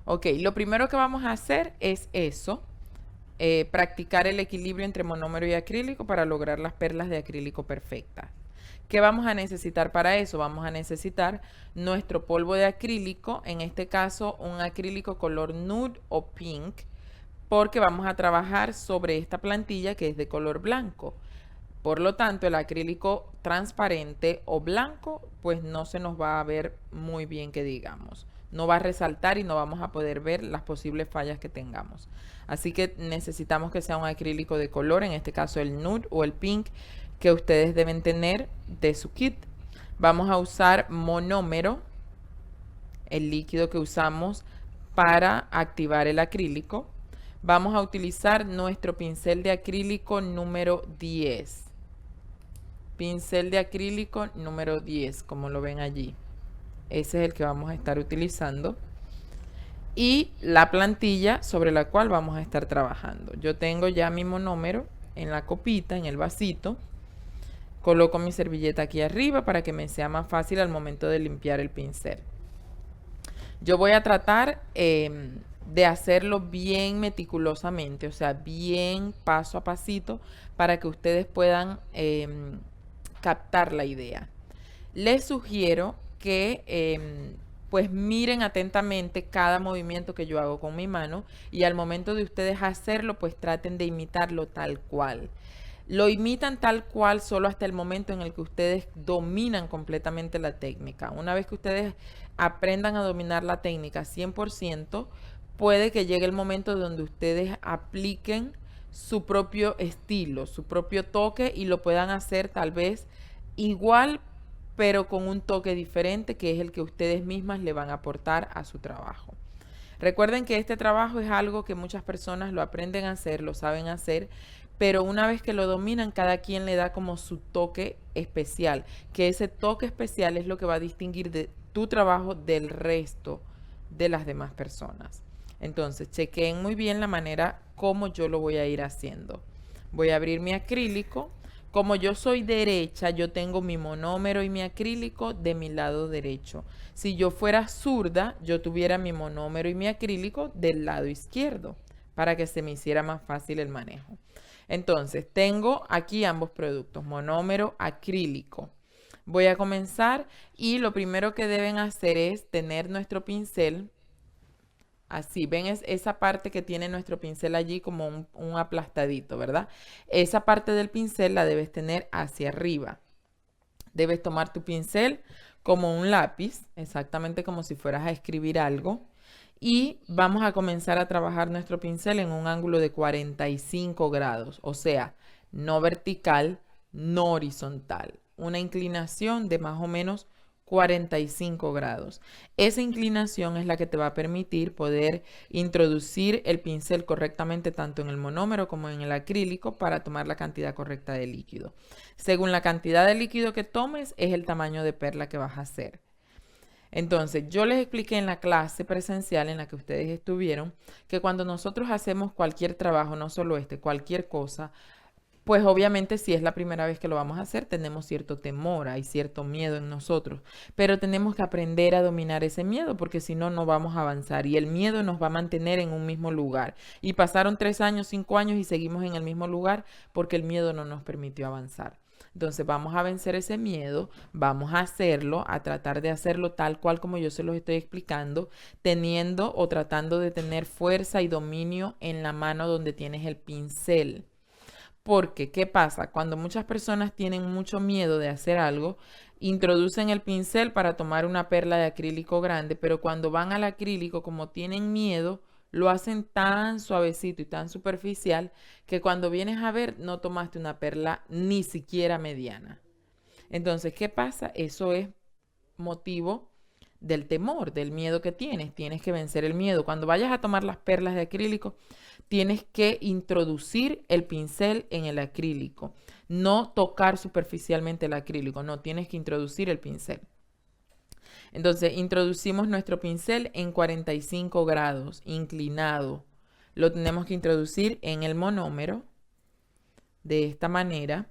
Ok, lo primero que vamos a hacer es eso, practicar el equilibrio entre monómero y acrílico para lograr las perlas de acrílico perfectas. ¿Qué vamos a necesitar para eso? Vamos a necesitar nuestro polvo de acrílico, en este caso un acrílico color nude o pink, porque vamos a trabajar sobre esta plantilla que es de color blanco. Por lo tanto, el acrílico transparente o blanco, pues no se nos va a ver muy bien que digamos. No va a resaltar y no vamos a poder ver las posibles fallas que tengamos. Así que necesitamos que sea un acrílico de color, en este caso el nude o el pink, que ustedes deben tener de su kit. Vamos a usar monómero, el líquido que usamos para activar el acrílico. Vamos a utilizar nuestro pincel de acrílico número 10. Pincel de acrílico número 10, como lo ven allí. Ese es el que vamos a estar utilizando. Y la plantilla sobre la cual vamos a estar trabajando. Yo tengo ya mi monómero en la copita, en el vasito. Coloco mi servilleta aquí arriba para que me sea más fácil al momento de limpiar el pincel. Yo voy a tratar de hacerlo bien meticulosamente, o sea, bien paso a pasito para que ustedes puedan captar la idea. Les sugiero que pues miren atentamente cada movimiento que yo hago con mi mano y al momento de ustedes hacerlo pues traten de imitarlo tal cual. Lo imitan tal cual solo hasta el momento en el que ustedes dominan completamente la técnica. Una vez que ustedes aprendan a dominar la técnica 100%, puede que llegue el momento donde ustedes apliquen su propio estilo, su propio toque y lo puedan hacer tal vez igual, pero con un toque diferente que es el que ustedes mismas le van a aportar a su trabajo. Recuerden que este trabajo es algo que muchas personas lo aprenden a hacer, lo saben hacer, pero una vez que lo dominan, cada quien le da como su toque especial, que ese toque especial es lo que va a distinguir de tu trabajo del resto de las demás personas. Entonces, chequeen muy bien la manera como yo lo voy a ir haciendo. Voy a abrir mi acrílico. Como yo soy derecha, yo tengo mi monómero y mi acrílico de mi lado derecho. Si yo fuera zurda, yo tuviera mi monómero y mi acrílico del lado izquierdo para que se me hiciera más fácil el manejo. Entonces, tengo aquí ambos productos, monómero, acrílico. Voy a comenzar y lo primero que deben hacer es tener nuestro pincel. Así, ven esa parte que tiene nuestro pincel allí como un aplastadito, ¿verdad? Esa parte del pincel la debes tener hacia arriba. Debes tomar tu pincel como un lápiz, exactamente como si fueras a escribir algo. Y vamos a comenzar a trabajar nuestro pincel en un ángulo de 45 grados, o sea, no vertical, no horizontal. Una inclinación de más o menos 45 grados. Esa inclinación es la que te va a permitir poder introducir el pincel correctamente tanto en el monómero como en el acrílico para tomar la cantidad correcta de líquido. Según la cantidad de líquido que tomes, es el tamaño de perla que vas a hacer. Entonces, yo les expliqué en la clase presencial en la que ustedes estuvieron que cuando nosotros hacemos cualquier trabajo, no solo cualquier cosa, pues obviamente si es la primera vez que lo vamos a hacer, tenemos cierto temor, hay cierto miedo en nosotros, pero tenemos que aprender a dominar ese miedo porque si no, no vamos a avanzar y el miedo nos va a mantener en un mismo lugar. Y pasaron 3 años, 5 años y seguimos en el mismo lugar porque el miedo no nos permitió avanzar. Entonces vamos a vencer ese miedo, vamos a hacerlo, a tratar de hacerlo tal cual como yo se los estoy explicando, teniendo o tratando de tener fuerza y dominio en la mano donde tienes el pincel. Porque, ¿qué pasa? Cuando muchas personas tienen mucho miedo de hacer algo, introducen el pincel para tomar una perla de acrílico grande, pero cuando van al acrílico, como tienen miedo, lo hacen tan suavecito y tan superficial que cuando vienes a ver no tomaste una perla ni siquiera mediana. Entonces, ¿qué pasa? Eso es motivo del temor, del miedo que tienes. Tienes que vencer el miedo. Cuando vayas a tomar las perlas de acrílico, tienes que introducir el pincel en el acrílico. No tocar superficialmente el acrílico, no, tienes que introducir el pincel. Entonces, introducimos nuestro pincel en 45 grados, inclinado. Lo tenemos que introducir en el monómero, de esta manera.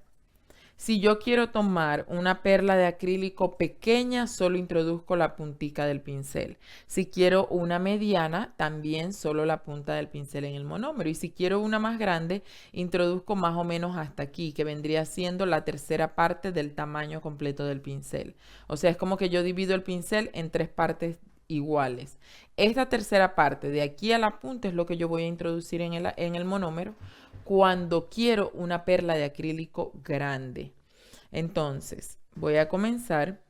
Si yo quiero tomar una perla de acrílico pequeña, solo introduzco la puntica del pincel. Si quiero una mediana, también solo la punta del pincel en el monómero. Y si quiero una más grande, introduzco más o menos hasta aquí, que vendría siendo la tercera parte del tamaño completo del pincel. O sea, es como que yo divido el pincel en tres partes iguales. Esta tercera parte, de aquí a la punta, es lo que yo voy a introducir en el monómero cuando quiero una perla de acrílico grande. Entonces, voy a comenzar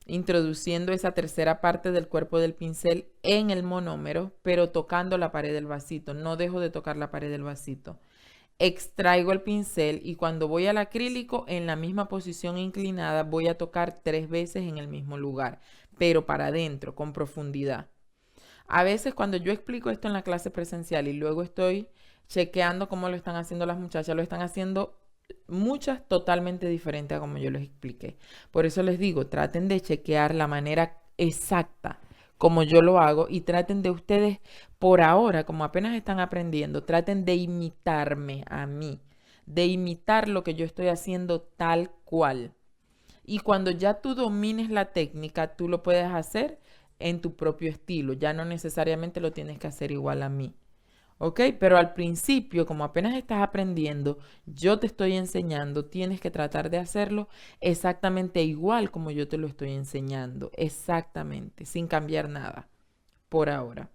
introduciendo esa tercera parte del cuerpo del pincel en el monómero, pero tocando la pared del vasito. No dejo de tocar la pared del vasito. Extraigo el pincel y cuando voy al acrílico, en la misma posición inclinada, voy a tocar 3 veces en el mismo lugar, pero para adentro, con profundidad. A veces cuando yo explico esto en la clase presencial y luego estoy chequeando cómo lo están haciendo las muchachas, lo están haciendo muchas totalmente diferentes a como yo les expliqué. Por eso les digo, traten de chequear la manera exacta como yo lo hago y traten de ustedes por ahora, como apenas están aprendiendo, traten de imitarme a mí, de imitar lo que yo estoy haciendo tal cual. Y cuando ya tú domines la técnica, tú lo puedes hacer en tu propio estilo. Ya no necesariamente lo tienes que hacer igual a mí. ¿Ok? Pero al principio, como apenas estás aprendiendo, yo te estoy enseñando, tienes que tratar de hacerlo exactamente igual como yo te lo estoy enseñando. Exactamente, sin cambiar nada. Por ahora.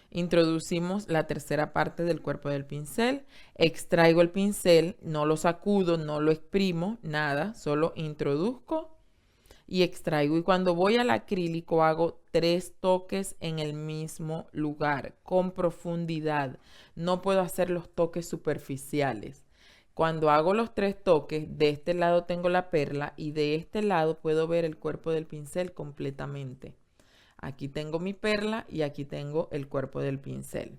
Introducimos la tercera parte del cuerpo del pincel. Extraigo el pincel, no lo sacudo, no lo exprimo, nada. Solo introduzco y extraigo. Y cuando voy al acrílico hago 3 toques en el mismo lugar, con profundidad. No puedo hacer los toques superficiales. Cuando hago los 3 toques, de este lado tengo la perla y de este lado puedo ver el cuerpo del pincel completamente. Aquí tengo mi perla y aquí tengo el cuerpo del pincel.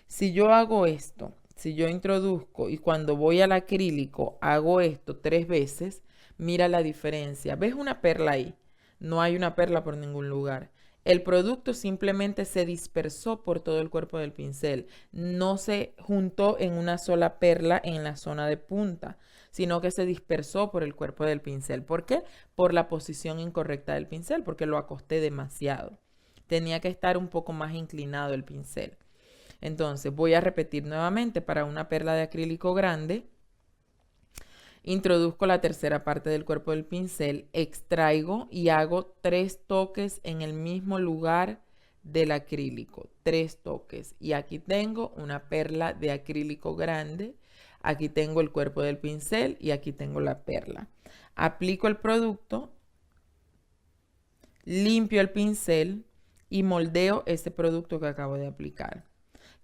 Si yo hago esto, si yo introduzco y cuando voy al acrílico hago esto 3 veces, mira la diferencia. ¿Ves una perla ahí? No hay una perla por ningún lugar. El producto simplemente se dispersó por todo el cuerpo del pincel. No se juntó en una sola perla en la zona de punta, sino que se dispersó por el cuerpo del pincel. ¿Por qué? Por la posición incorrecta del pincel, porque lo acosté demasiado. Tenía que estar un poco más inclinado el pincel. Entonces voy a repetir nuevamente para una perla de acrílico grande. Introduzco la tercera parte del cuerpo del pincel, extraigo y hago 3 toques en el mismo lugar del acrílico. 3 toques. Y aquí tengo una perla de acrílico grande. Aquí tengo el cuerpo del pincel y aquí tengo la perla. Aplico el producto, limpio el pincel y moldeo ese producto que acabo de aplicar.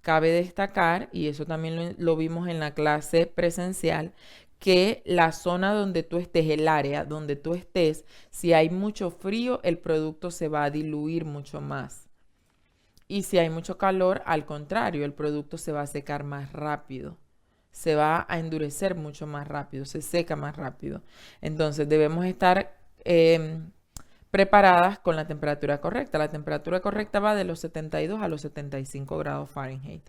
Cabe destacar, y eso también lo vimos en la clase presencial, que la zona donde tú estés, el área donde tú estés, si hay mucho frío, el producto se va a diluir mucho más. Y si hay mucho calor, al contrario, el producto se va a secar más rápido. Se va a endurecer mucho más rápido, se seca más rápido. Entonces debemos estar preparadas con la temperatura correcta. La temperatura correcta va de los 72 a los 75 grados Fahrenheit.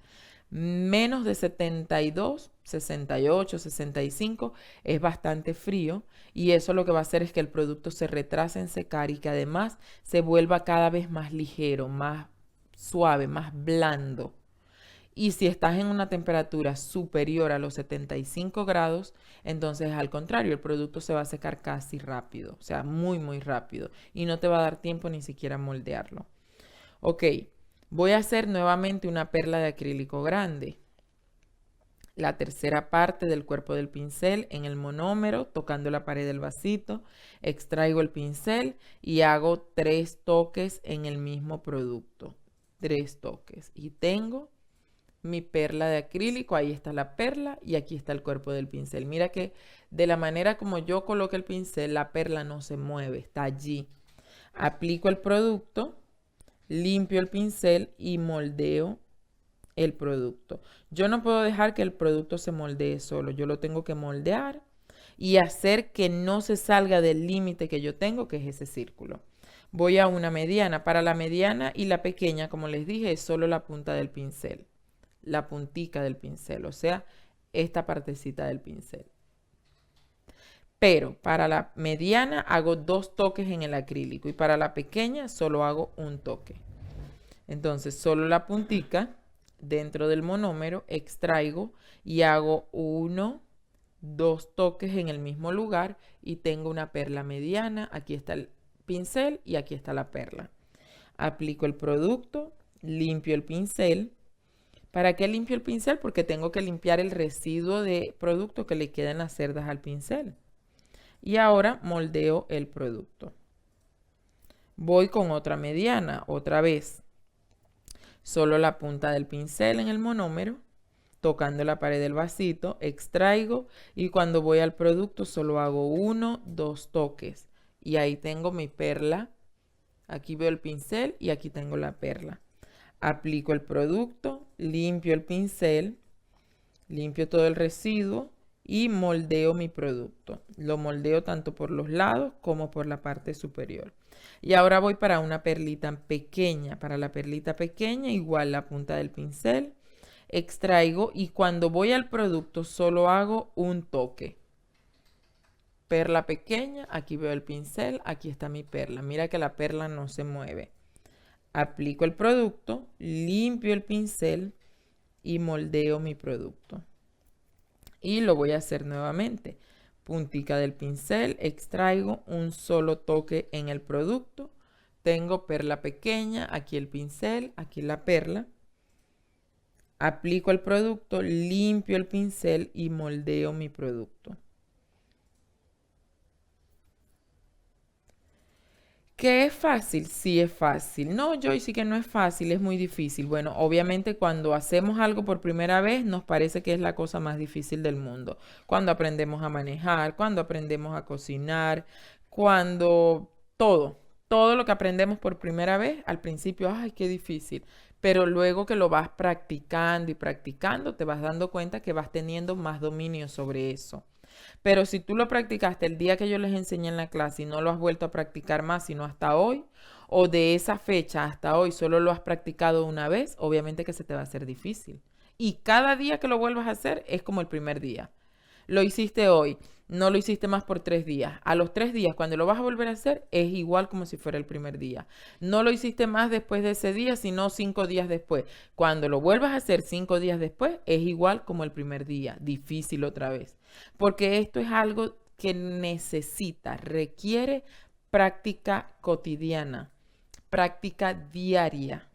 Menos de 72, 68, 65 es bastante frío y eso lo que va a hacer es que el producto se retrase en secar y que además se vuelva cada vez más ligero, más suave, más blando. Y si estás en una temperatura superior a los 75 grados, entonces al contrario, el producto se va a secar casi rápido, o sea, muy, muy rápido. Y no te va a dar tiempo ni siquiera a moldearlo. Ok, voy a hacer nuevamente una perla de acrílico grande. La tercera parte del cuerpo del pincel en el monómero, tocando la pared del vasito. Extraigo el pincel y hago 3 toques en el mismo producto. 3 toques. Y tengo mi perla de acrílico, ahí está la perla y aquí está el cuerpo del pincel. Mira que de la manera como yo coloque el pincel, la perla no se mueve, está allí. Aplico el producto, limpio el pincel y moldeo el producto. Yo no puedo dejar que el producto se moldee solo, yo lo tengo que moldear y hacer que no se salga del límite que yo tengo, que es ese círculo. Voy a una mediana. Para la mediana y la pequeña, como les dije, es solo la punta del pincel. La puntica del pincel, o sea, esta partecita del pincel. Pero para la mediana hago 2 toques en el acrílico y para la pequeña solo hago un toque. Entonces solo la puntica dentro del monómero extraigo y hago 1, 2 toques en el mismo lugar y tengo una perla mediana. Aquí está el pincel y aquí está la perla. Aplico el producto, limpio el pincel. ¿Para qué limpio el pincel? Porque tengo que limpiar el residuo de producto que le queda en las cerdas al pincel. Y ahora moldeo el producto. Voy con otra mediana, otra vez. Solo la punta del pincel en el monómero, tocando la pared del vasito, extraigo y cuando voy al producto solo hago 1, 2 toques. Y ahí tengo mi perla. Aquí veo el pincel y aquí tengo la perla. Aplico el producto, limpio el pincel, limpio todo el residuo y moldeo mi producto. Lo moldeo tanto por los lados como por la parte superior. Y ahora voy para una perlita pequeña. Para la perlita pequeña igual la punta del pincel, extraigo y cuando voy al producto solo hago un toque. Perla pequeña, aquí veo el pincel, aquí está mi perla. Mira que la perla no se mueve. Aplico el producto, limpio el pincel y moldeo mi producto. Y lo voy a hacer nuevamente. Puntica del pincel, extraigo un solo toque en el producto. Tengo perla pequeña, aquí el pincel, aquí la perla. Aplico el producto, limpio el pincel y moldeo mi producto. ¿Qué es fácil? Sí es fácil. No, Joy, sí que no es fácil, es muy difícil. Bueno, obviamente cuando hacemos algo por primera vez nos parece que es la cosa más difícil del mundo. Cuando aprendemos a manejar, cuando aprendemos a cocinar, cuando todo lo que aprendemos por primera vez, al principio, ay, qué difícil. Pero luego que lo vas practicando y practicando, te vas dando cuenta que vas teniendo más dominio sobre eso. Pero si tú lo practicaste el día que yo les enseñé en la clase y no lo has vuelto a practicar más, sino hasta hoy, o de esa fecha hasta hoy solo lo has practicado una vez, obviamente que se te va a hacer difícil. Y cada día que lo vuelvas a hacer es como el primer día. Lo hiciste hoy, no lo hiciste más por 3 días. A los 3 días, cuando lo vas a volver a hacer, es igual como si fuera el primer día. No lo hiciste más después de ese día, sino 5 días después. Cuando lo vuelvas a hacer 5 días después, es igual como el primer día. Difícil otra vez. Porque esto es algo que necesita, requiere práctica cotidiana, práctica diaria.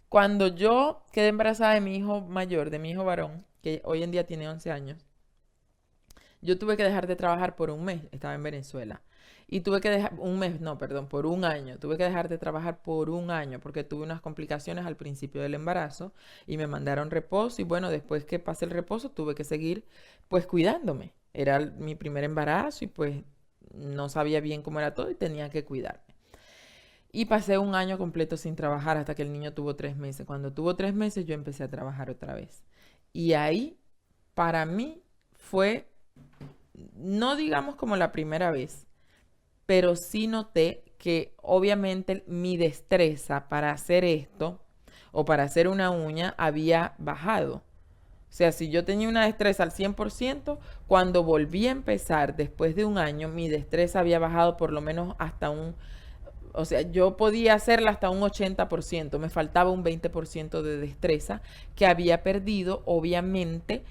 Cuando yo quedé embarazada de mi hijo mayor, de mi hijo varón, que hoy en día tiene 11 años, yo tuve que dejar de trabajar por un mes, estaba en Venezuela. Y tuve que dejar, un mes, no, perdón, por un año. Tuve que dejar de trabajar por un año porque tuve unas complicaciones al principio del embarazo y me mandaron reposo y bueno, después que pasé el reposo tuve que seguir pues cuidándome. Era mi primer embarazo y pues no sabía bien cómo era todo y tenía que cuidarme. Y pasé un año completo sin trabajar hasta que el niño tuvo 3 meses. Cuando tuvo 3 meses yo empecé a trabajar otra vez. Y ahí, para mí, fue no digamos como la primera vez, pero sí noté que obviamente mi destreza para hacer esto o para hacer una uña había bajado. O sea, si yo tenía una destreza al 100%, cuando volví a empezar después de un año, mi destreza había bajado por lo menos hasta o sea, yo podía hacerla hasta un 80%, me faltaba un 20% de destreza que había perdido, obviamente,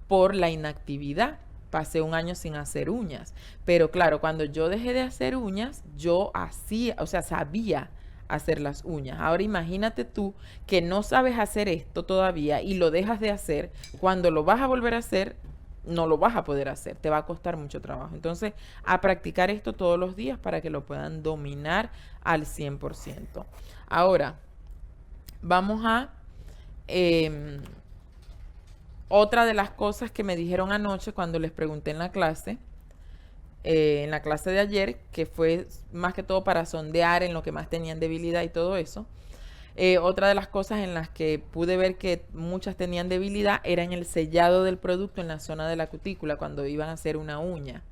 por la inactividad. Pasé un año sin hacer uñas. Pero claro, cuando yo dejé de hacer uñas, yo hacía, o sea, sabía hacer las uñas. Ahora imagínate tú que no sabes hacer esto todavía y lo dejas de hacer. Cuando lo vas a volver a hacer, no lo vas a poder hacer. Te va a costar mucho trabajo. Entonces, a practicar esto todos los días para que lo puedan dominar al 100%. Ahora, vamos a... otra de las cosas que me dijeron anoche cuando les pregunté en la clase de ayer, que fue más que todo para sondear en lo que más tenían debilidad y todo eso. Otra de las cosas en las que pude ver que muchas tenían debilidad era en el sellado del producto en la zona de la cutícula cuando iban a hacer una uña.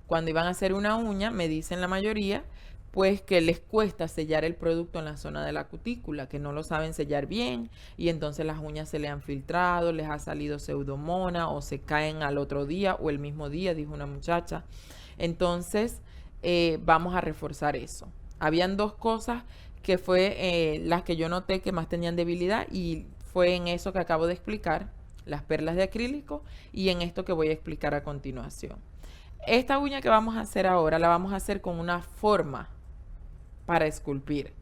Cuando iban a hacer una uña, me dicen la mayoría, pues que les cuesta sellar el producto en la zona de la cutícula, que no lo saben sellar bien y entonces las uñas se le han filtrado, les ha salido pseudomona o se caen al otro día o el mismo día, dijo una muchacha. Entonces, vamos a reforzar eso. Habían dos cosas que fue las que yo noté que más tenían debilidad y fue en eso que acabo de explicar, las perlas de acrílico, y en esto que voy a explicar a continuación. Esta uña que vamos a hacer ahora la vamos a hacer con una forma para esculpir.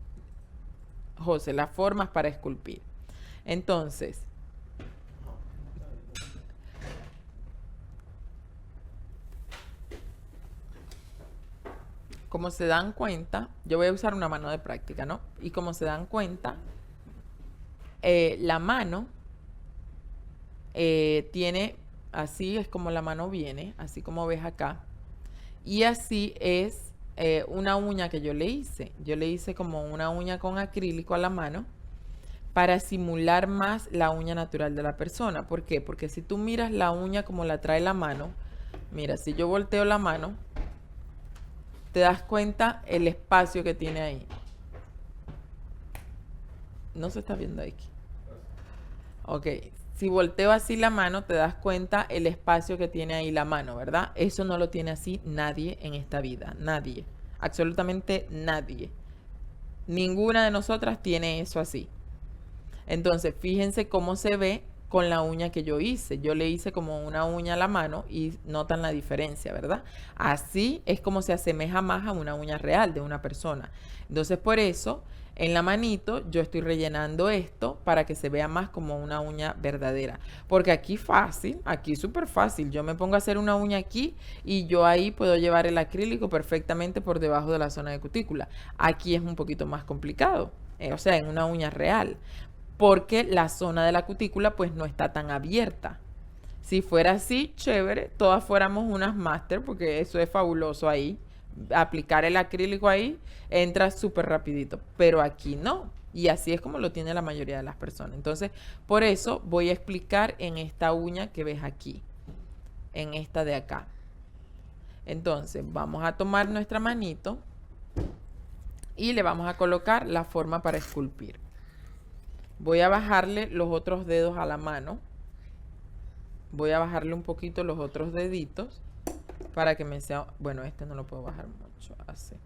José, las formas para esculpir. Entonces, como se dan cuenta, yo voy a usar una mano de práctica, ¿no? Y como se dan cuenta, la mano tiene, así es como la mano viene, así como ves acá. Y así es una uña que yo le hice. Yo le hice como una uña con acrílico a la mano para simular más la uña natural de la persona. ¿Por qué? Porque si tú miras la uña como la trae la mano, mira, si yo volteo la mano, te das cuenta el espacio que tiene ahí. No se está viendo aquí. Ok, si volteo así la mano, te das cuenta el espacio que tiene ahí la mano, ¿verdad? Eso no lo tiene así nadie en esta vida, nadie, absolutamente nadie. Ninguna de nosotras tiene eso así. Entonces, fíjense cómo se ve con la uña que yo hice. Yo le hice como una uña a la mano y notan la diferencia, ¿verdad? Así es como se asemeja más a una uña real de una persona. Entonces, por eso, en la manito yo estoy rellenando esto para que se vea más como una uña verdadera. Porque aquí fácil, aquí súper fácil. Yo me pongo a hacer una uña aquí y yo ahí puedo llevar el acrílico perfectamente por debajo de la zona de cutícula. Aquí es un poquito más complicado. O sea, en una uña real, porque la zona de la cutícula pues no está tan abierta. Si fuera así, chévere, todas fuéramos unas máster, porque eso es fabuloso ahí. Aplicar el acrílico ahí entra súper rapidito, pero aquí no. Y así es como lo tiene la mayoría de las personas. Entonces, por eso voy a explicar en esta uña que ves aquí, en esta de acá. Entonces, vamos a tomar nuestra manito y le vamos a colocar la forma para esculpir. Voy a bajarle los otros dedos a la mano. Voy a bajarle un poquito los otros deditos para que me sea, bueno, este no lo puedo bajar mucho, así,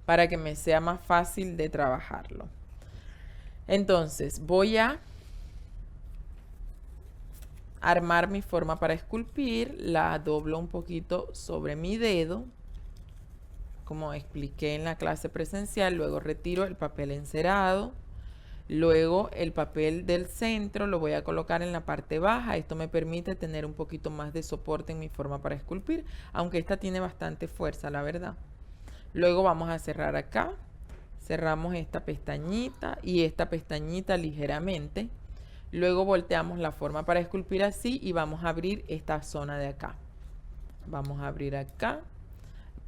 para que me sea más fácil de trabajarlo. Entonces voy a armar mi forma para esculpir, la doblo un poquito sobre mi dedo, como expliqué en la clase presencial. Luego retiro el papel encerado. Luego el papel del centro lo voy a colocar en la parte baja. Esto me permite tener un poquito más de soporte en mi forma para esculpir, aunque esta tiene bastante fuerza, la verdad. Luego vamos a cerrar acá. Cerramos esta pestañita y esta pestañita ligeramente. Luego volteamos la forma para esculpir así y vamos a abrir esta zona de acá. Vamos a abrir acá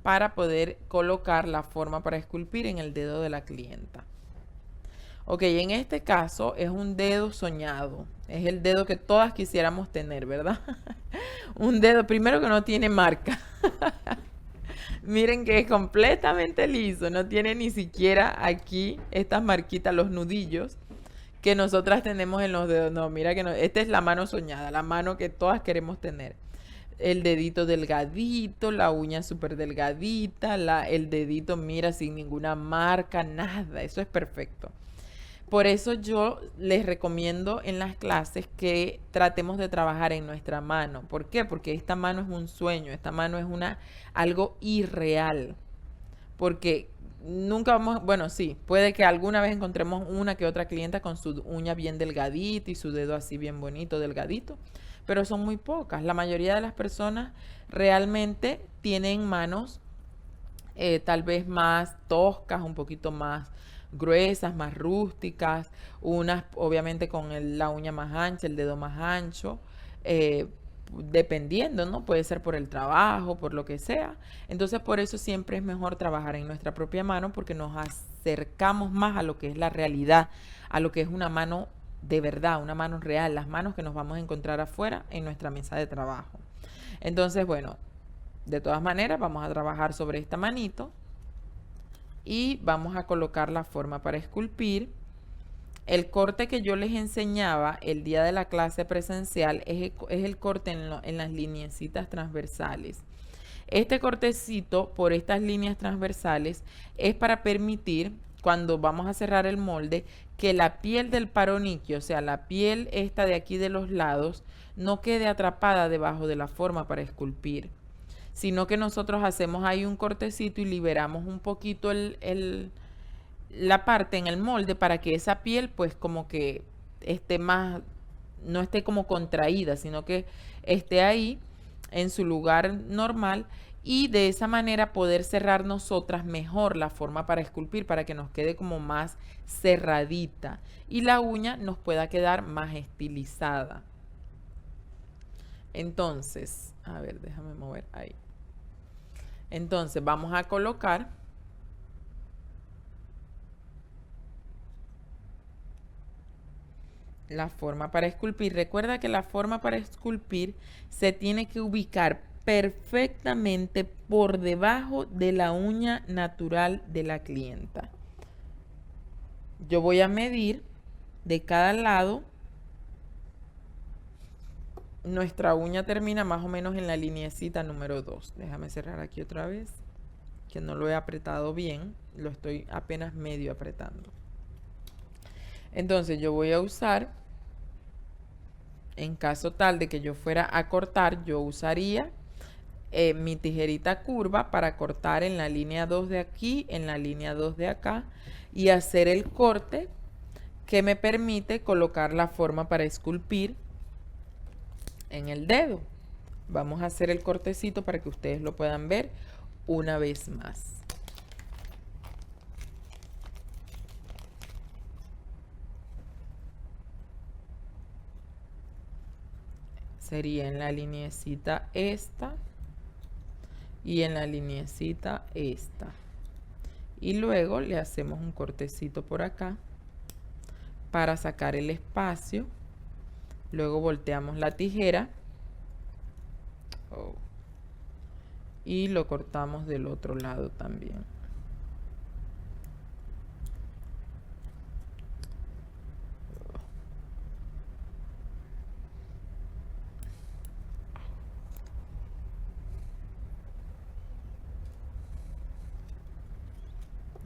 para poder colocar la forma para esculpir en el dedo de la clienta. Ok, en este caso es un dedo soñado. Es el dedo que todas quisiéramos tener, ¿verdad? Un dedo primero que no tiene marca. Miren que es completamente liso. No tiene ni siquiera aquí estas marquitas, los nudillos que nosotras tenemos en los dedos. No, mira que no. Esta es la mano soñada, la mano que todas queremos tener. El dedito delgadito, la uña súper delgadita, el dedito, mira, sin ninguna marca, nada. Eso es perfecto. Por eso yo les recomiendo en las clases que tratemos de trabajar en nuestra mano. ¿Por qué? Porque esta mano es un sueño, esta mano es algo irreal. Porque nunca vamos, bueno, sí, puede que alguna vez encontremos una que otra clienta con su uña bien delgadita y su dedo así bien bonito, delgadito, pero son muy pocas. La mayoría de las personas realmente tienen manos tal vez más toscas, un poquito más gruesas, más rústicas, unas obviamente con la uña más ancha, el dedo más ancho, dependiendo, ¿no? Puede ser por el trabajo, por lo que sea. Entonces, por eso siempre es mejor trabajar en nuestra propia mano, porque nos acercamos más a lo que es la realidad, a lo que es una mano de verdad, una mano real, las manos que nos vamos a encontrar afuera en nuestra mesa de trabajo. Entonces, bueno, de todas maneras, vamos a trabajar sobre esta manito y vamos a colocar la forma para esculpir. El corte que yo les enseñaba el día de la clase presencial es el corte en las lineecitas transversales. Este cortecito por estas líneas transversales es para permitir, cuando vamos a cerrar el molde, que la piel del paroniquio, o sea, la piel esta de aquí de los lados, no quede atrapada debajo de la forma para esculpir, sino que nosotros hacemos ahí un cortecito y liberamos un poquito la parte en el molde para que esa piel pues como que esté más, no esté como contraída, sino que esté ahí en su lugar normal y de esa manera poder cerrar nosotras mejor la forma para esculpir para que nos quede como más cerradita y la uña nos pueda quedar más estilizada. Entonces, a ver, déjame mover ahí. Entonces vamos a colocar la forma para esculpir. Recuerda que la forma para esculpir se tiene que ubicar perfectamente por debajo de la uña natural de la clienta. Yo voy a medir de cada lado. Nuestra uña termina más o menos en la lineecita número 2. Déjame cerrar aquí otra vez, que no lo he apretado bien. Lo estoy apenas medio apretando. Entonces yo voy a usar, en caso tal de que yo fuera a cortar, yo usaría mi tijerita curva para cortar en la línea 2 de aquí, en la línea 2 de acá y hacer el corte que me permite colocar la forma para esculpir en el dedo. Vamos a hacer el cortecito para que ustedes lo puedan ver una vez más. Sería en la lineecita esta y en la lineecita esta. Y luego le hacemos un cortecito por acá para sacar el espacio. Luego volteamos la tijera y lo cortamos del otro lado también.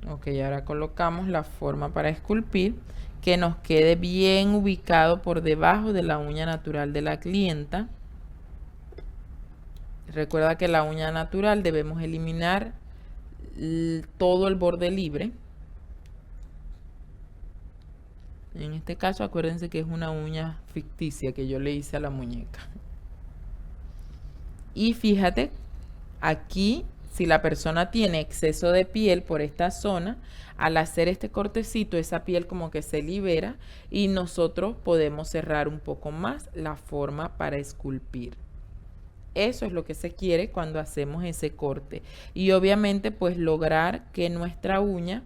Ok, ahora colocamos la forma para esculpir que nos quede bien ubicado por debajo de la uña natural de la clienta. Recuerda que la uña natural debemos eliminar todo el borde libre. En este caso acuérdense que es una uña ficticia que yo le hice a la muñeca. Y fíjate, aquí si la persona tiene exceso de piel por esta zona, al hacer este cortecito, esa piel como que se libera y nosotros podemos cerrar un poco más la forma para esculpir. Eso es lo que se quiere cuando hacemos ese corte. Y obviamente pues lograr que nuestra uña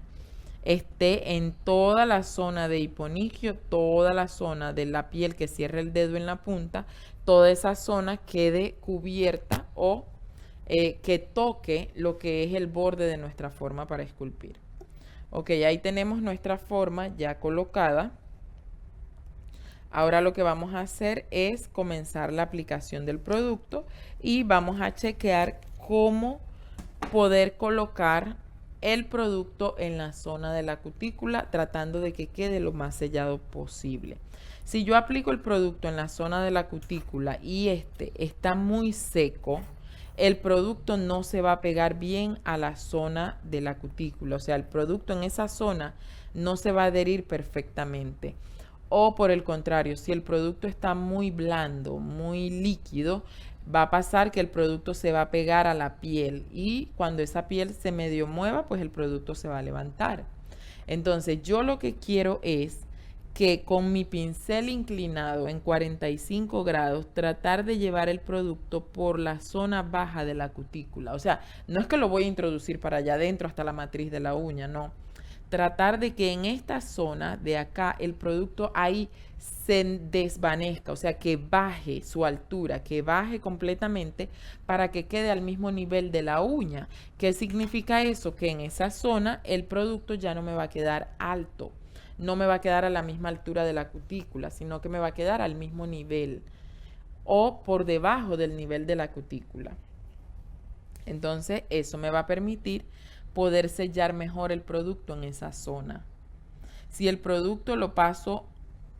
esté en toda la zona de hiponigio, toda la zona de la piel que cierra el dedo en la punta, toda esa zona quede cubierta o que toque lo que es el borde de nuestra forma para esculpir. Ok, ahí tenemos nuestra forma ya colocada. Ahora lo que vamos a hacer es comenzar la aplicación del producto y vamos a chequear cómo poder colocar el producto en la zona de la cutícula, tratando de que quede lo más sellado posible. Si yo aplico el producto en la zona de la cutícula y este está muy seco, el producto no se va a pegar bien a la zona de la cutícula. O sea, el producto en esa zona no se va a adherir perfectamente. O por el contrario, si el producto está muy blando, muy líquido, va a pasar que el producto se va a pegar a la piel y cuando esa piel se medio mueva, pues el producto se va a levantar. Entonces, yo lo que quiero es que con mi pincel inclinado en 45 grados, tratar de llevar el producto por la zona baja de la cutícula. O sea, no es que lo voy a introducir para allá adentro hasta la matriz de la uña, no. Tratar de que en esta zona de acá el producto ahí se desvanezca, o sea, que baje su altura, que baje completamente para que quede al mismo nivel de la uña. ¿Qué significa eso? Que en esa zona el producto ya no me va a quedar alto, no me va a quedar a la misma altura de la cutícula, sino que me va a quedar al mismo nivel o por debajo del nivel de la cutícula. Entonces, eso me va a permitir poder sellar mejor el producto en esa zona. Si el producto lo paso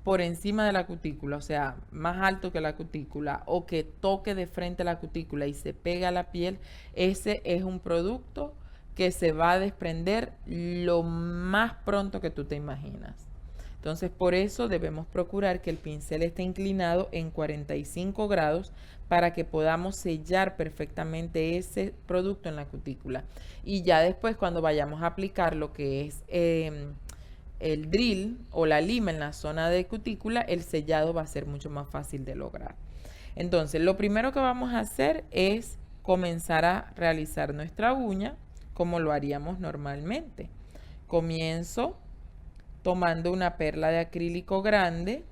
por encima de la cutícula, o sea, más alto que la cutícula, o que toque de frente a la cutícula y se pega a la piel, ese es un producto que se va a desprender lo más pronto que tú te imaginas. Entonces, por eso debemos procurar que el pincel esté inclinado en 45 grados para que podamos sellar perfectamente ese producto en la cutícula. Y ya después, cuando vayamos a aplicar lo que es el drill o la lima en la zona de cutícula, el sellado va a ser mucho más fácil de lograr. Entonces, lo primero que vamos a hacer es comenzar a realizar nuestra uña como lo haríamos normalmente. Comienzo tomando una perla de acrílico grande,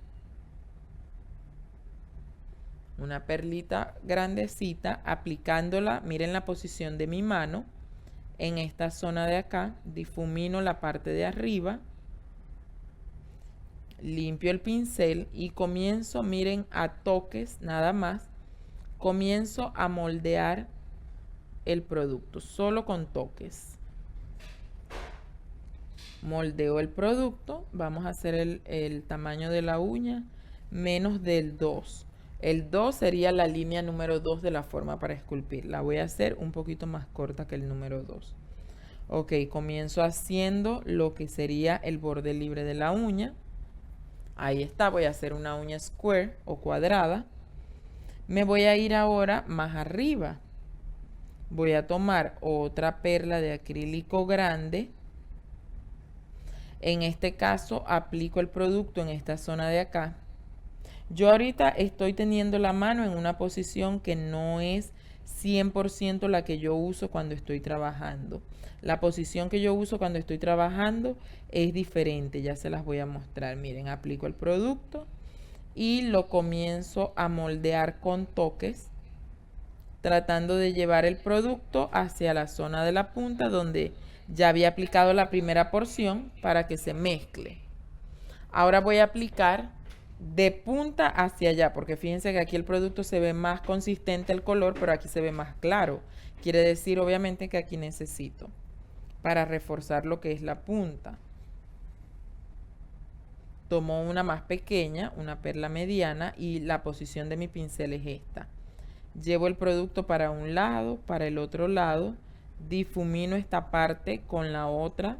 una perlita grandecita, aplicándola, miren la posición de mi mano, en esta zona de acá, difumino la parte de arriba, limpio el pincel y comienzo, miren, a toques nada más, comienzo a moldear el producto, solo con toques. Moldeo el producto, vamos a hacer el tamaño de la uña menos del 2. El 2 sería la línea número 2 de la forma para esculpir. La voy a hacer un poquito más corta que el número 2. Ok, comienzo haciendo lo que sería el borde libre de la uña. Ahí está, voy a hacer una uña square o cuadrada. Me voy a ir ahora más arriba. Voy a tomar otra perla de acrílico grande. En este caso aplico el producto en esta zona de acá. Yo ahorita estoy teniendo la mano en una posición que no es 100% la que yo uso cuando estoy trabajando. La posición que yo uso cuando estoy trabajando es diferente, ya se las voy a mostrar. Miren, aplico el producto y lo comienzo a moldear con toques, tratando de llevar el producto hacia la zona de la punta donde ya había aplicado la primera porción para que se mezcle. Ahora voy a aplicar de punta hacia allá, porque fíjense que aquí el producto se ve más consistente el color, pero aquí se ve más claro. Quiere decir obviamente que aquí necesito para reforzar lo que es la punta. Tomo una más pequeña, una perla mediana, y la posición de mi pincel es esta. Llevo el producto para un lado, para el otro lado, difumino esta parte con la otra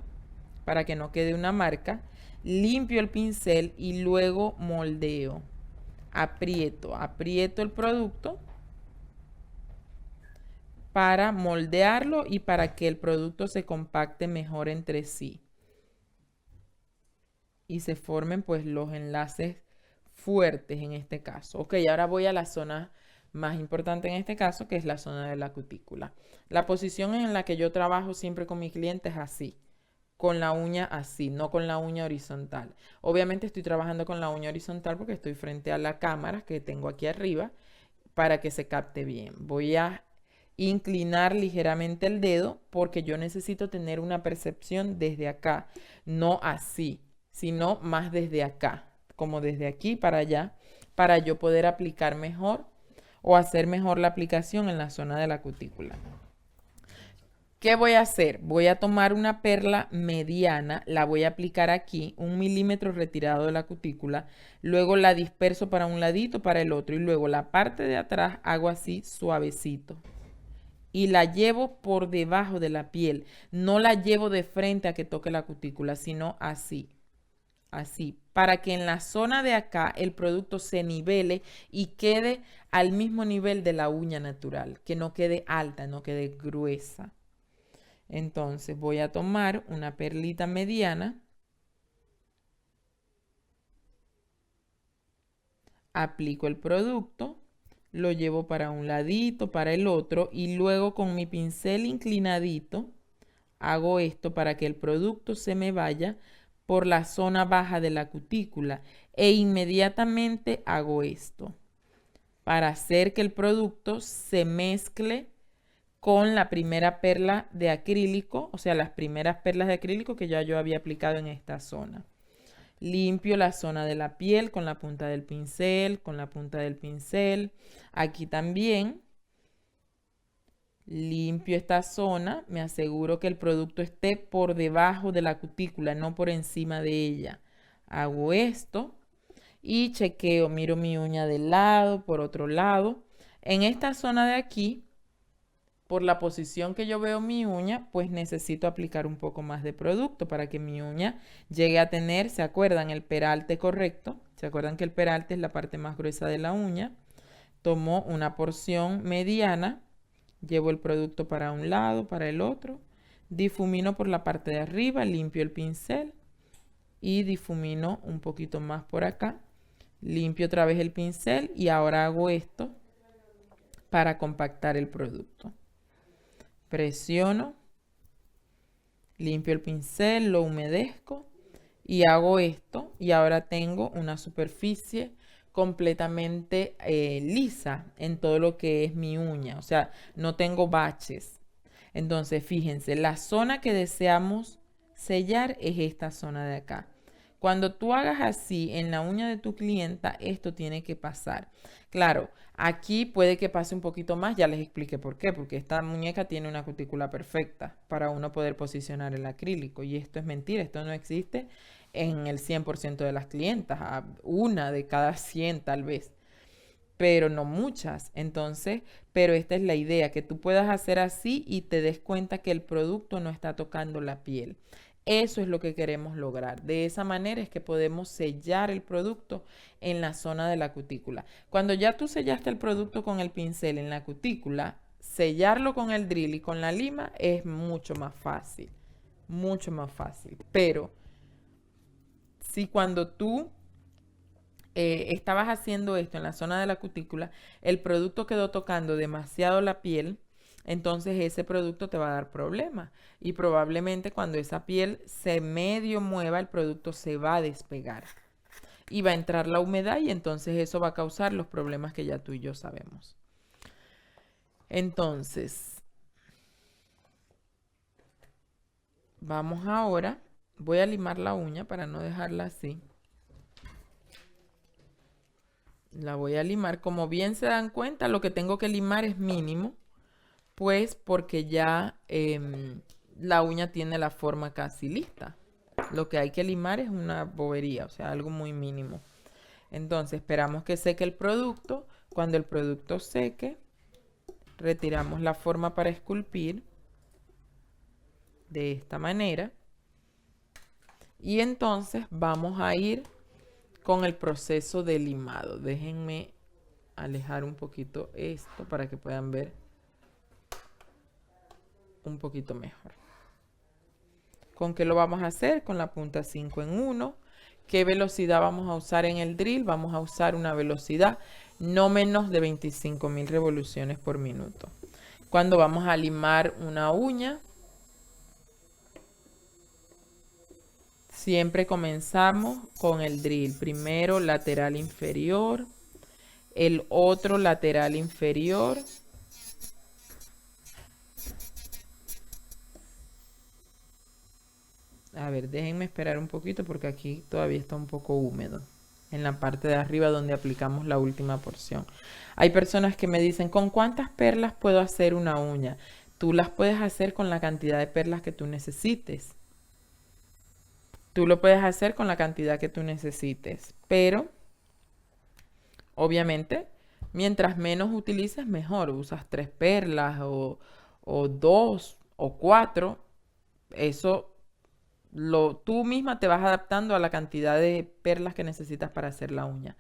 para que no quede una marca, limpio el pincel y luego moldeo. Aprieto el producto para moldearlo y para que el producto se compacte mejor entre sí y se formen pues los enlaces fuertes en este caso. Ok, ahora voy a la zona más importante en este caso, que es la zona de la cutícula. La posición en la que yo trabajo siempre con mis clientes es así, con la uña así, no con la uña horizontal. Obviamente estoy trabajando con la uña horizontal porque estoy frente a la cámara que tengo aquí arriba para que se capte bien. Voy a inclinar ligeramente el dedo porque yo necesito tener una percepción desde acá, no así, sino más desde acá, como desde aquí para allá, para yo poder aplicar mejor o hacer mejor la aplicación en la zona de la cutícula. ¿Qué voy a hacer? Voy a tomar una perla mediana, la voy a aplicar aquí, 1 milímetro retirado de la cutícula, luego la disperso para un ladito, para el otro, y luego la parte de atrás hago así suavecito. Y la llevo por debajo de la piel, no la llevo de frente a que toque la cutícula, sino así, así, para que en la zona de acá el producto se nivele y quede al mismo nivel de la uña natural, que no quede alta, no quede gruesa. Entonces voy a tomar una perlita mediana, aplico el producto, lo llevo para un ladito, para el otro y luego con mi pincel inclinadito hago esto para que el producto se me vaya por la zona baja de la cutícula e inmediatamente hago esto para hacer que el producto se mezcle con la primera perla de acrílico, o sea, las primeras perlas de acrílico que ya yo había aplicado en esta zona. Limpio la zona de la piel con la punta del pincel, con la punta del pincel. Aquí también Limpio esta zona, me aseguro que el producto esté por debajo de la cutícula, no por encima de ella. Hago esto y chequeo, miro mi uña de lado, por otro lado. En esta zona de aquí, por la posición que yo veo mi uña, pues necesito aplicar un poco más de producto para que mi uña llegue a tener, ¿se acuerdan? El peralte correcto. ¿Se acuerdan que el peralte es la parte más gruesa de la uña? Tomo una porción mediana, llevo el producto para un lado, para el otro, difumino por la parte de arriba, limpio el pincel y difumino un poquito más por acá. Limpio otra vez el pincel y ahora hago esto para compactar el producto. Presiono, limpio el pincel, lo humedezco y hago esto y ahora tengo una superficie completamente lisa en todo lo que es mi uña, o sea, no tengo baches. Entonces, fíjense, la zona que deseamos sellar es esta zona de acá. Cuando tú hagas así en la uña de tu clienta, esto tiene que pasar. Claro, aquí puede que pase un poquito más, ya les expliqué por qué, porque esta muñeca tiene una cutícula perfecta para uno poder posicionar el acrílico y esto es mentira, esto no existe en el 100% de las clientas, a una de cada 100 tal vez, pero no muchas. Entonces, pero esta es la idea, que tú puedas hacer así y te des cuenta que el producto no está tocando la piel. Eso es lo que queremos lograr. De esa manera es que podemos sellar el producto en la zona de la cutícula. Cuando ya tú sellaste el producto con el pincel en la cutícula, sellarlo con el drill y con la lima es mucho más fácil. Mucho más fácil. Pero si cuando tú estabas haciendo esto en la zona de la cutícula, el producto quedó tocando demasiado la piel, entonces ese producto te va a dar problemas y probablemente cuando esa piel se medio mueva, el producto se va a despegar y va a entrar la humedad y entonces eso va a causar los problemas que ya tú y yo sabemos. Entonces, vamos ahora, voy a limar la uña para no dejarla así. La voy a limar. Como bien se dan cuenta, lo que tengo que limar es mínimo, pues porque ya la uña tiene la forma casi lista. Lo que hay que limar es una bobería, o sea, algo muy mínimo. Entonces esperamos que seque el producto. Cuando el producto seque, retiramos la forma para esculpir de esta manera. Y entonces vamos a ir con el proceso de limado. Déjenme alejar un poquito esto para que puedan ver un poquito mejor. ¿Con qué lo vamos a hacer? Con la punta 5 en 1. ¿Qué velocidad vamos a usar en el drill? Vamos a usar una velocidad no menos de 25.000 revoluciones por minuto. Cuando vamos a limar una uña, siempre comenzamos con el drill. Primero lateral inferior, el otro lateral inferior. A ver, déjenme esperar un poquito porque aquí todavía está un poco húmedo en la parte de arriba donde aplicamos la última porción. Hay personas que me dicen, ¿con cuántas perlas puedo hacer una uña? Tú las puedes hacer con la cantidad de perlas que tú necesites. Tú lo puedes hacer con la cantidad que tú necesites, pero obviamente mientras menos utilices mejor. Usas 3 perlas o 2 o 4. Eso tú misma te vas adaptando a la cantidad de perlas que necesitas para hacer la uña.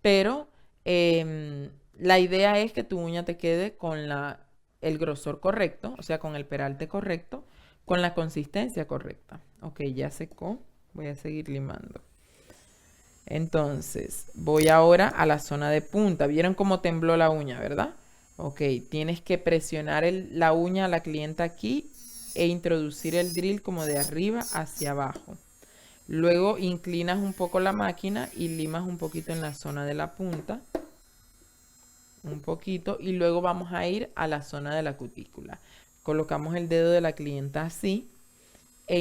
Pero la idea es que tu uña te quede con el grosor correcto, o sea, con el peralte correcto, con la consistencia correcta. Ok, ya secó. Voy a seguir limando. Entonces, voy ahora a la zona de punta. ¿Vieron cómo tembló la uña, verdad? Ok, tienes que presionar la uña a la clienta aquí e introducir el drill como de arriba hacia abajo. Luego inclinas un poco la máquina y limas un poquito en la zona de la punta. Un poquito. Y luego vamos a ir a la zona de la cutícula. Colocamos el dedo de la clienta así e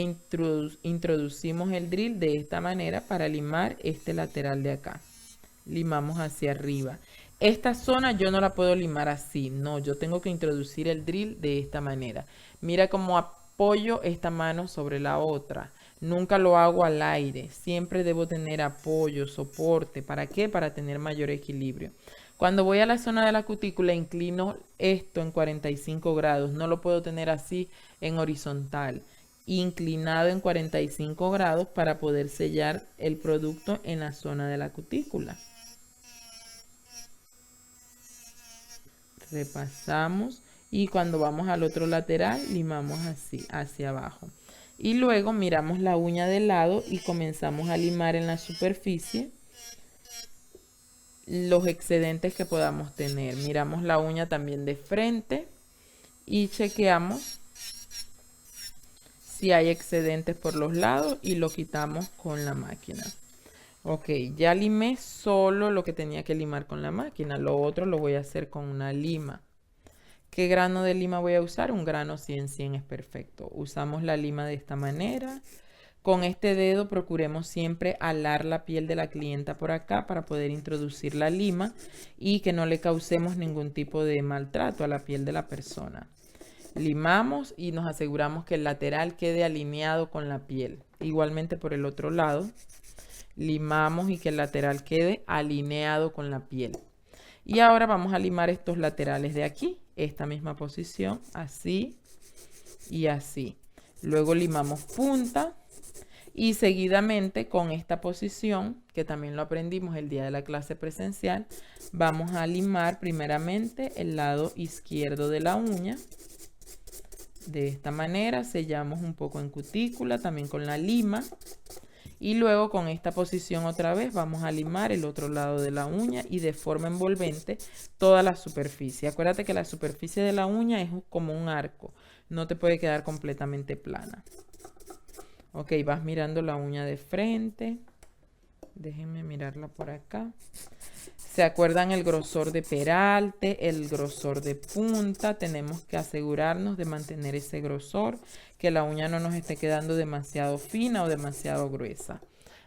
introducimos el drill de esta manera para limar este lateral de acá. Limamos hacia arriba. esta zona yo no la puedo limar así, no, yo tengo que introducir el drill de esta manera. Mira cómo apoyo esta mano sobre la otra. Nunca lo hago al aire, siempre debo tener apoyo, soporte. ¿Para qué? Para tener mayor equilibrio. Cuando voy a la zona de la cutícula, inclino esto en 45 grados. No lo puedo tener así en horizontal. Inclinado en 45 grados para poder sellar el producto en la zona de la cutícula. Repasamos y cuando vamos al otro lateral, limamos así, hacia abajo. Y luego miramos la uña del lado y comenzamos a limar en la superficie los excedentes que podamos tener. Miramos la uña también de frente y chequeamos si hay excedentes por los lados y lo quitamos con la máquina. Ok, ya limé solo lo que tenía que limar con la máquina. Lo otro lo voy a hacer con una lima. ¿Qué grano de lima voy a usar? Un grano 100-100 es perfecto. Usamos la lima de esta manera. Con este dedo procuremos siempre alar la piel de la clienta por acá para poder introducir la lima y que no le causemos ningún tipo de maltrato a la piel de la persona. Limamos y nos aseguramos que el lateral quede alineado con la piel. Igualmente por el otro lado, limamos y que el lateral quede alineado con la piel. Y ahora vamos a limar estos laterales de aquí, esta misma posición, así y así. Luego limamos punta y seguidamente con esta posición, que también lo aprendimos el día de la clase presencial, vamos a limar primeramente el lado izquierdo de la uña. De esta manera sellamos un poco en cutícula, también con la lima. Y luego con esta posición otra vez vamos a limar el otro lado de la uña y de forma envolvente toda la superficie. Acuérdate que la superficie de la uña es como un arco, no te puede quedar completamente plana. Ok, vas mirando la uña de frente. Déjenme mirarla por acá. ¿Se acuerdan el grosor de peralte, el grosor de punta? Tenemos que asegurarnos de mantener ese grosor, que la uña no nos esté quedando demasiado fina o demasiado gruesa.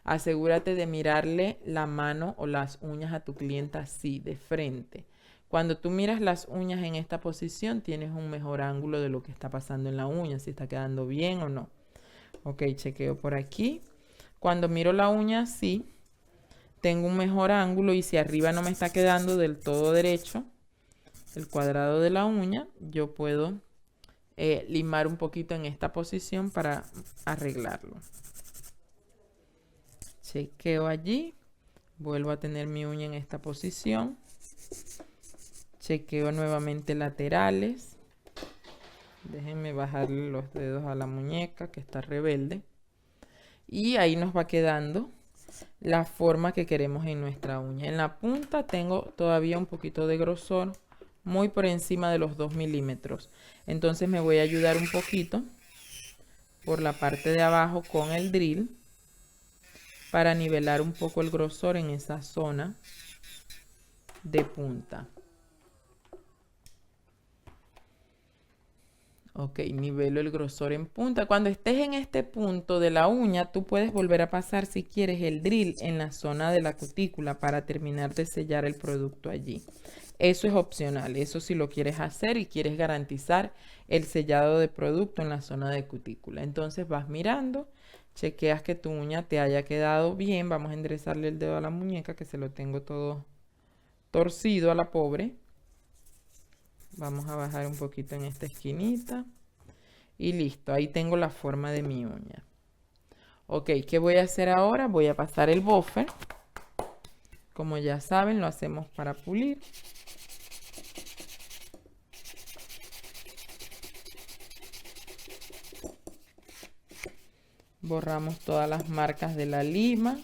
Asegúrate de mirarle la mano o las uñas a tu clienta así, de frente. Cuando tú miras las uñas en esta posición, tienes un mejor ángulo de lo que está pasando en la uña, si está quedando bien o no. Ok, chequeo por aquí. Cuando miro la uña así, tengo un mejor ángulo y si arriba no me está quedando del todo derecho el cuadrado de la uña, yo puedo limar un poquito en esta posición para arreglarlo. Chequeo allí, vuelvo a tener mi uña en esta posición, chequeo nuevamente laterales. Déjenme bajarle los dedos a la muñeca que está rebelde y ahí nos va quedando la forma que queremos en nuestra uña. En la punta tengo todavía un poquito de grosor, muy por encima de los 2 milímetros. Entonces me voy a ayudar un poquito por la parte de abajo con el drill para nivelar un poco el grosor en esa zona de punta. Ok, nivelo el grosor en punta. Cuando estés en este punto de la uña, tú puedes volver a pasar si quieres el drill en la zona de la cutícula para terminar de sellar el producto allí. Eso es opcional, eso si lo quieres hacer y quieres garantizar el sellado de producto en la zona de cutícula. Entonces vas mirando, chequeas que tu uña te haya quedado bien. Vamos a enderezarle el dedo a la muñeca que se lo tengo todo torcido a la pobre. Vamos a bajar un poquito en esta esquinita. Y listo, ahí tengo la forma de mi uña. Ok, ¿qué voy a hacer ahora? Voy a pasar el buffer. Como ya saben, lo hacemos para pulir. Borramos todas las marcas de la lima.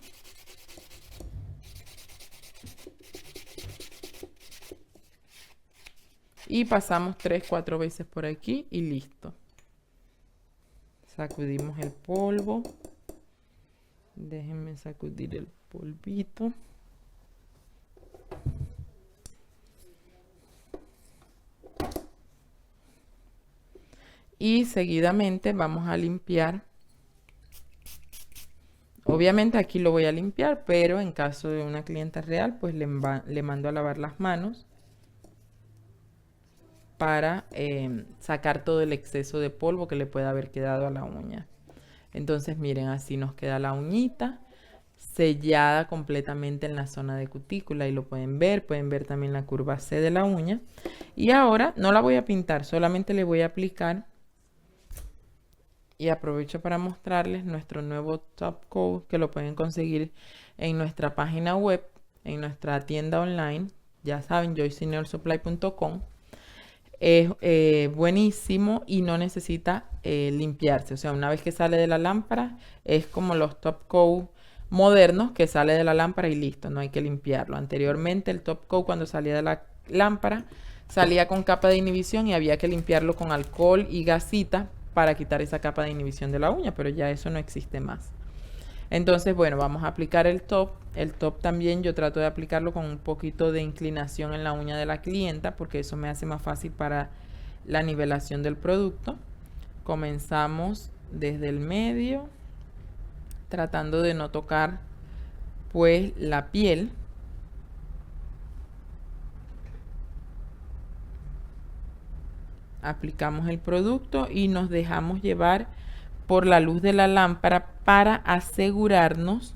Y pasamos 3-4 veces por aquí y listo. Sacudimos el polvo. Déjenme sacudir el polvito. Y seguidamente vamos a limpiar Obviamente aquí lo voy a limpiar, pero en caso de una clienta real, pues le mando a lavar las manos para sacar todo el exceso de polvo que le pueda haber quedado a la uña. Entonces miren, así nos queda la uñita sellada completamente en la zona de cutícula y lo pueden ver también la curva C de la uña. Y ahora no la voy a pintar, solamente le voy a aplicar, y aprovecho para mostrarles nuestro nuevo top coat que lo pueden conseguir en nuestra página web, en nuestra tienda online, ya saben, joycenailsupply.com. Es buenísimo y no necesita limpiarse. O sea, una vez que sale de la lámpara, es como los top coat modernos que sale de la lámpara y listo, no hay que limpiarlo. Anteriormente el top coat cuando salía de la lámpara salía con capa de inhibición y había que limpiarlo con alcohol y gasita para quitar esa capa de inhibición de la uña, pero ya eso no existe más. Entonces, bueno, vamos a aplicar el top. El top también yo trato de aplicarlo con un poquito de inclinación en la uña de la clienta porque eso me hace más fácil para la nivelación del producto. Comenzamos desde el medio, tratando de no tocar pues la piel. Aplicamos el producto y nos dejamos llevar por la luz de la lámpara para asegurarnos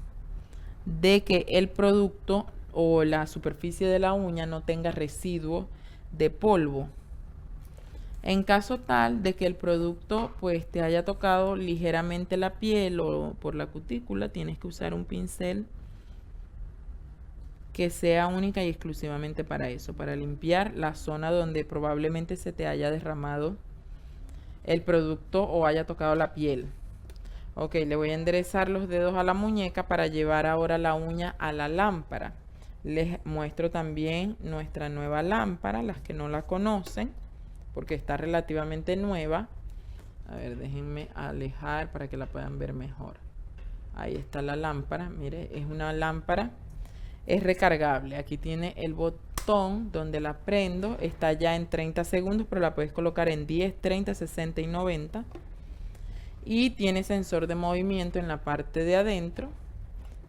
de que el producto o la superficie de la uña no tenga residuo de polvo. En caso tal de que el producto pues te haya tocado ligeramente la piel o por la cutícula, tienes que usar un pincel que sea única y exclusivamente para eso, para limpiar la zona donde probablemente se te haya derramado el producto o haya tocado la piel. Ok, le voy a enderezar los dedos a la muñeca para llevar ahora la uña a la lámpara. Les muestro también nuestra nueva lámpara, las que no la conocen, porque está relativamente nueva. A ver, déjenme alejar para que la puedan ver mejor. Ahí está la lámpara, mire, es una lámpara. Es recargable. Aquí tiene el botón donde la prendo. Está ya en 30 segundos, pero la puedes colocar en 10, 30, 60 y 90. Y tiene sensor de movimiento en la parte de adentro.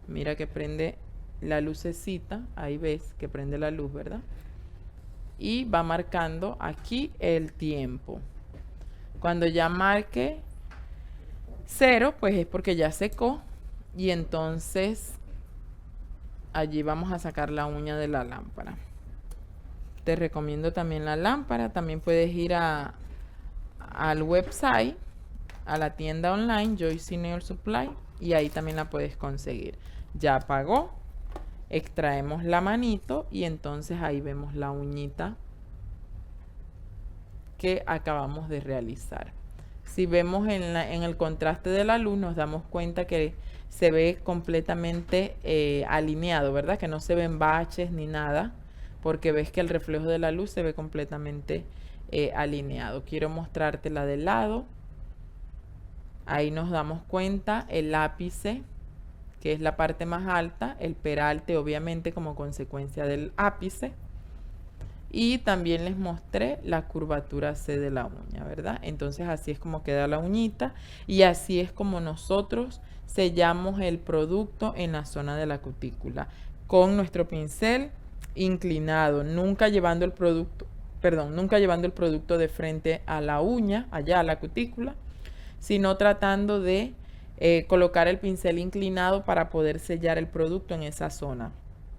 Mira que prende la lucecita. Ahí ves que prende la luz, ¿verdad? Y va marcando aquí el tiempo. Cuando ya marque 0, pues es porque ya secó. Y entonces allí vamos a sacar la uña de la lámpara. Te recomiendo también la lámpara. También puedes ir al website, a la tienda online, Joyce Nail Supply, y ahí también la puedes conseguir. Ya apagó. Extraemos la manito y entonces ahí vemos la uñita que acabamos de realizar. Si vemos en el contraste de la luz, nos damos cuenta que se ve completamente alineado, ¿verdad? Que no se ven baches ni nada, porque ves que el reflejo de la luz se ve completamente alineado. Quiero mostrarte la del lado. Ahí nos damos cuenta el ápice, que es la parte más alta, el peralte obviamente como consecuencia del ápice. Y también les mostré la curvatura C de la uña, ¿verdad? Entonces así es como queda la uñita y así es como nosotros sellamos el producto en la zona de la cutícula con nuestro pincel inclinado, nunca llevando el producto de frente a la uña, allá a la cutícula, sino tratando de colocar el pincel inclinado para poder sellar el producto en esa zona.